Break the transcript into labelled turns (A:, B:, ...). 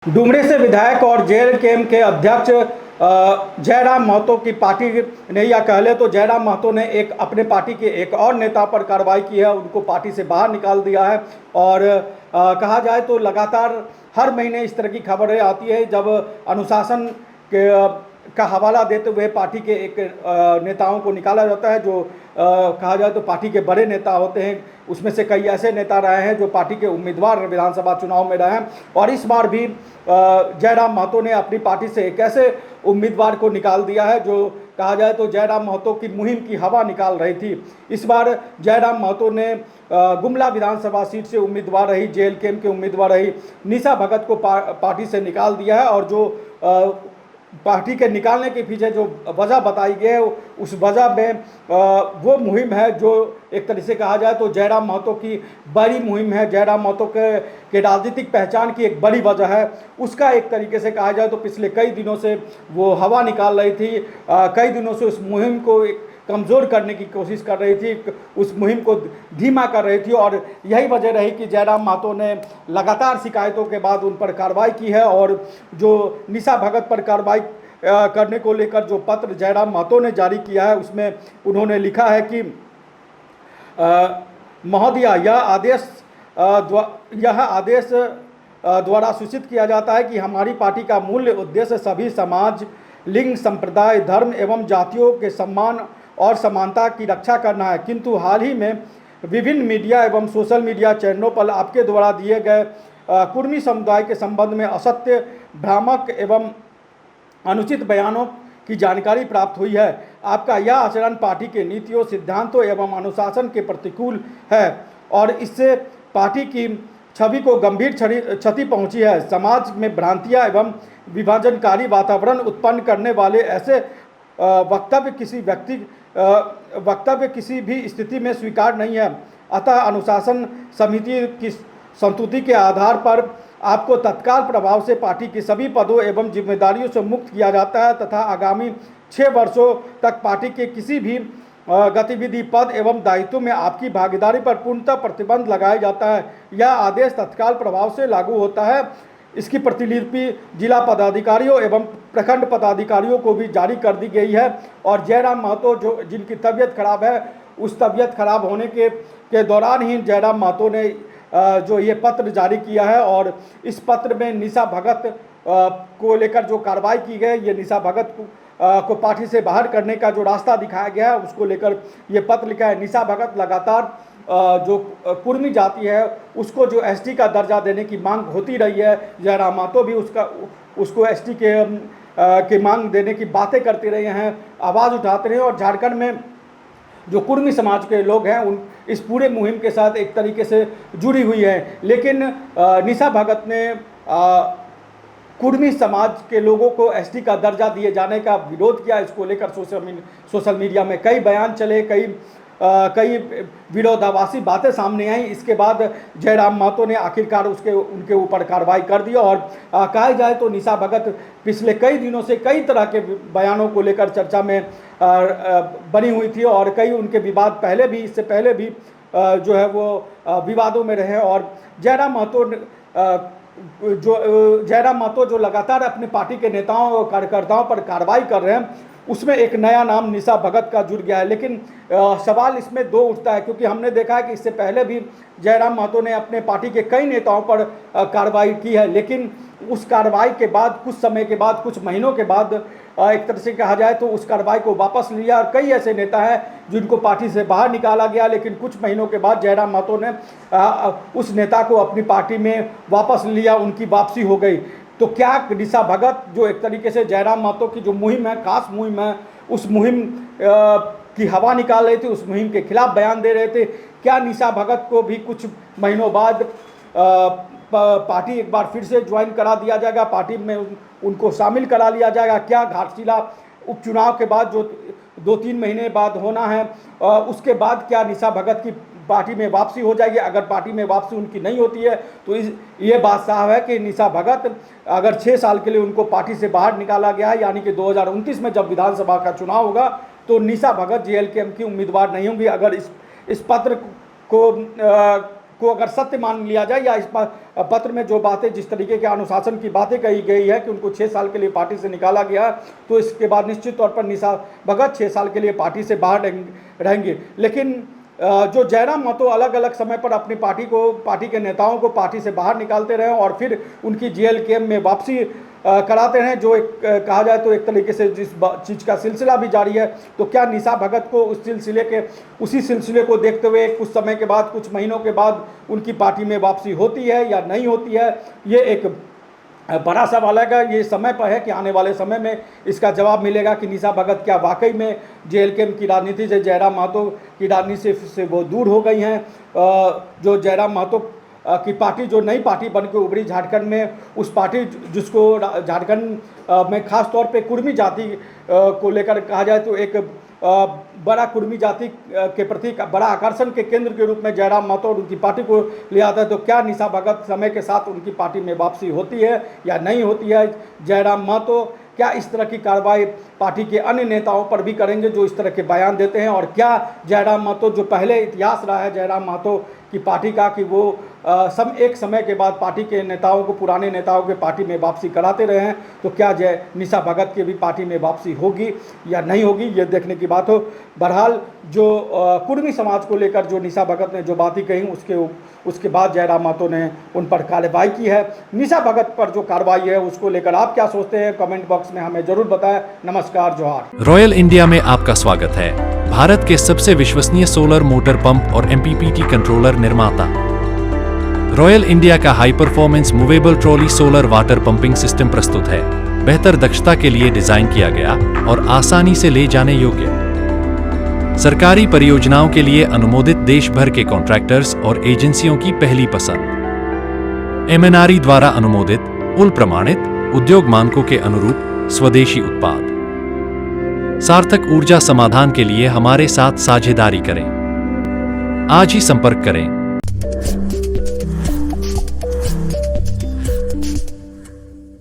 A: डुमरी से विधायक और जेएलकेएम के अध्यक्ष जयराम महतो की पार्टी ने, या कह ले तो जयराम महतो ने अपने पार्टी के एक और नेता पर कार्रवाई की है, उनको पार्टी से बाहर निकाल दिया है। और कहा जाए तो लगातार हर महीने इस तरह की खबरें आती है जब अनुशासन का हवाला देते हुए पार्टी के एक नेताओं को निकाला जाता है, जो कहा जाए तो पार्टी के बड़े नेता होते हैं। उसमें से कई ऐसे नेता रहे हैं जो पार्टी के उम्मीदवार विधानसभा चुनाव में रहे हैं, और इस बार भी जयराम महतो ने अपनी पार्टी से एक ऐसे उम्मीदवार को निकाल दिया है जो कहा जाए तो जयराम महतो की मुहिम की हवा निकाल रही थी। इस बार जयराम महतो ने गुमला विधानसभा सीट से उम्मीदवार रही, जेएलकेएम के उम्मीदवार रही निशा भगत को पार्टी से निकाल दिया है। और जो पार्टी के निकालने के पीछे जो वजह बताई गई है, उस वजह में वो मुहिम है जो एक तरह से कहा जाए तो जयराम महतो की बड़ी मुहिम है, जयराम महतो के राजनीतिक पहचान की एक बड़ी वजह है। उसका एक तरीके से कहा जाए तो पिछले कई दिनों से वो हवा निकाल रही थी, कई दिनों से उस मुहिम को कमज़ोर करने की कोशिश कर रही थी, उस मुहिम को धीमा कर रही थी। और यही वजह रही कि जयराम महतो ने लगातार शिकायतों के बाद उन पर कार्रवाई की है। और जो निशा भगत पर कार्रवाई करने को लेकर जो पत्र जयराम महतो ने जारी किया है, उसमें उन्होंने लिखा है कि महोदय, यह आदेश द्वारा सूचित किया जाता है कि हमारी पार्टी का मूल उद्देश्य सभी समाज, लिंग, संप्रदाय, धर्म एवं जातियों के सम्मान और समानता की रक्षा करना है। किंतु हाल ही में विभिन्न मीडिया एवं सोशल मीडिया चैनलों पर आपके द्वारा दिए गए कुर्मी समुदाय के संबंध में असत्य, भ्रामक एवं अनुचित बयानों की जानकारी प्राप्त हुई है। आपका यह आचरण पार्टी के नीतियों, सिद्धांतों एवं अनुशासन के प्रतिकूल है और इससे पार्टी की छवि को गंभीर क्षति पहुंची है। समाज में भ्रांतियां एवं विभाजनकारी वातावरण उत्पन्न करने वाले ऐसे वक्तव्य किसी भी स्थिति में स्वीकार नहीं है। अतः अनुशासन समिति की संस्तुति के आधार पर आपको तत्काल प्रभाव से पार्टी की सभी पदों एवं जिम्मेदारियों से मुक्त किया जाता है तथा आगामी 6 वर्षों तक पार्टी के किसी भी गतिविधि, पद एवं दायित्व में आपकी भागीदारी पर पूर्णतः प्रतिबंध लगाया जाता है। यह आदेश तत्काल प्रभाव से लागू होता है। इसकी प्रतिलिपि जिला पदाधिकारियों एवं प्रखंड पदाधिकारियों को भी जारी कर दी गई है। और जयराम महतो जिनकी तबीयत खराब है, उस तबीयत खराब होने के दौरान ही जयराम महतो ने जो ये पत्र जारी किया है। और इस पत्र में निशा भगत को लेकर जो कार्रवाई की गई, ये निशा भगत को पार्टी से बाहर करने का जो रास्ता दिखाया गया है, उसको लेकर ये पत्र लिखा है। निशा भगत लगातार जो कुर्मी जाति है उसको जो एसटी का दर्जा देने की मांग होती रही है, जयराम महतो भी उसको एसटी के मांग देने की बातें करते रहे हैं, आवाज़ उठाते रहे। और झारखंड में जो कुर्मी समाज के लोग हैं उन इस पूरे मुहिम के साथ एक तरीके से जुड़ी हुई है। लेकिन निशा भगत ने कुर्मी समाज के लोगों को एसटी का दर्जा दिए जाने का विरोध किया। इसको लेकर सोशल मीडिया में कई बयान चले, कई विरोधाभासी बातें सामने आई। इसके बाद जयराम महतो ने आखिरकार उनके ऊपर कार्रवाई कर दी। और कहा जाए तो निशा भगत पिछले कई दिनों से कई तरह के बयानों को लेकर चर्चा में बनी हुई थी, और कई उनके विवाद पहले भी, इससे पहले भी जो है वो विवादों में रहे। और जयराम महतो जो लगातार अपने पार्टी के नेताओं और कार्यकर्ताओं पर कार्रवाई कर रहे हैं, उसमें एक नया नाम निशा भगत का जुड़ गया है। लेकिन सवाल इसमें दो उठता है, क्योंकि हमने देखा है कि इससे पहले भी जयराम महतो ने अपने पार्टी के कई नेताओं पर कार्रवाई की है। लेकिन उस कार्रवाई के बाद कुछ समय के बाद, कुछ महीनों के बाद एक तरह से कहा जाए तो उस कार्रवाई को वापस लिया। और कई ऐसे नेता हैं जिनको पार्टी से बाहर निकाला गया, लेकिन कुछ महीनों के बाद जयराम महतो ने उस नेता को अपनी पार्टी में वापस लिया, उनकी वापसी हो गई। तो क्या निशा भगत जो एक तरीके से जयराम महतो की जो मुहिम है, खास मुहिम है, उस मुहिम की हवा निकाल रहे थे, उस मुहिम के खिलाफ बयान दे रहे थे, क्या निशा भगत को भी कुछ महीनों बाद पार्टी एक बार फिर से ज्वाइन करा दिया जाएगा, पार्टी में उनको शामिल करा लिया जाएगा? क्या घाटशिला उपचुनाव के बाद जो 2-3 महीने बाद होना है, उसके बाद क्या निशा भगत की पार्टी में वापसी हो जाएगी? अगर पार्टी में वापसी उनकी नहीं होती है तो ये बात साफ है कि निशा भगत, अगर 6 साल के लिए उनको पार्टी से बाहर निकाला गया है, यानी कि 2029 में जब विधानसभा का चुनाव होगा, तो निशा भगत जेएलकेएम की उम्मीदवार नहीं होंगी। अगर इस पत्र को अगर सत्य मान लिया जाए, या इस पत्र में जो बातें, जिस तरीके के अनुशासन की बातें कही गई है कि उनको 6 साल के लिए पार्टी से निकाला गया, तो इसके बाद निश्चित तौर पर निशा भगत 6 साल के लिए पार्टी से बाहर रहेंगे। लेकिन जो जयराम महतो अलग अलग समय पर अपनी पार्टी के नेताओं को पार्टी से बाहर निकालते रहे और फिर उनकी जेल कैंप में वापसी कराते हैं, जो एक कहा जाए तो एक तरीके से जिस चीज़ का सिलसिला भी जारी है, तो क्या निशा भगत को उसी सिलसिले को देखते हुए कुछ समय के बाद, कुछ महीनों के बाद उनकी पार्टी में वापसी होती है या नहीं होती है, ये एक बड़ा सवाल है। ये समय पर है कि आने वाले समय में इसका जवाब मिलेगा कि निशा भगत क्या वाकई में जेल कैंप की राजनीति से, जयराम महतो की राजनीति से वो दूर हो गई हैं। जो जयराम महतो की पार्टी, जो नई पार्टी बन के उभरी झारखंड में, उस पार्टी जिसको झारखंड में खास तौर पे कुर्मी जाति को लेकर कहा जाए तो एक बड़ा कुर्मी जाति के प्रति बड़ा आकर्षण के केंद्र के रूप में जयराम महतो और उनकी पार्टी को ले आता है, तो क्या निशा भगत समय के साथ उनकी पार्टी में वापसी होती है या नहीं होती है? जयराम महतो क्या इस तरह की कार्रवाई पार्टी के अन्य नेताओं पर भी करेंगे जो इस तरह के बयान देते हैं? और क्या जयराम महतो, जो पहले इतिहास रहा है जयराम महतो की पार्टी का कि वो एक समय के बाद पार्टी के नेताओं को, पुराने नेताओं के पार्टी में वापसी कराते रहे हैं, तो क्या निशा भगत की भी पार्टी में वापसी होगी या नहीं होगी, ये देखने की बात हो। बहरहाल जो कुर्मी समाज को लेकर जो निशा भगत ने जो बातें कही, उसके बाद जयराम महतो ने उन पर कार्रवाई की है। निशा भगत पर जो कार्रवाई है उसको लेकर आप क्या सोचते हैं, कमेंट बॉक्स में हमें जरूर बताएं। नमस्कार, जोहार।
B: रॉयल इंडिया में आपका स्वागत है। भारत के सबसे विश्वसनीय सोलर मोटर पंप और MPPT कंट्रोलर निर्माता रॉयल इंडिया का high performance movable trolley solar water pumping system प्रस्तुत है। बेहतर दक्षता के लिए डिजाइन किया गया और आसानी से ले जाने योग्य। सरकारी परियोजनाओं के लिए अनुमोदित, देश भर के कॉन्ट्रैक्टर्स और एजेंसियों की पहली पसंद। MNRE द्वारा अनुमोदित, उल प्रमाणित, उद्योग मानकों के अनुरूप स्वदेशी उत्पाद। सार्थक ऊर्जा समाधान के लिए हमारे साथ साझेदारी करें। आज ही संपर्क करें।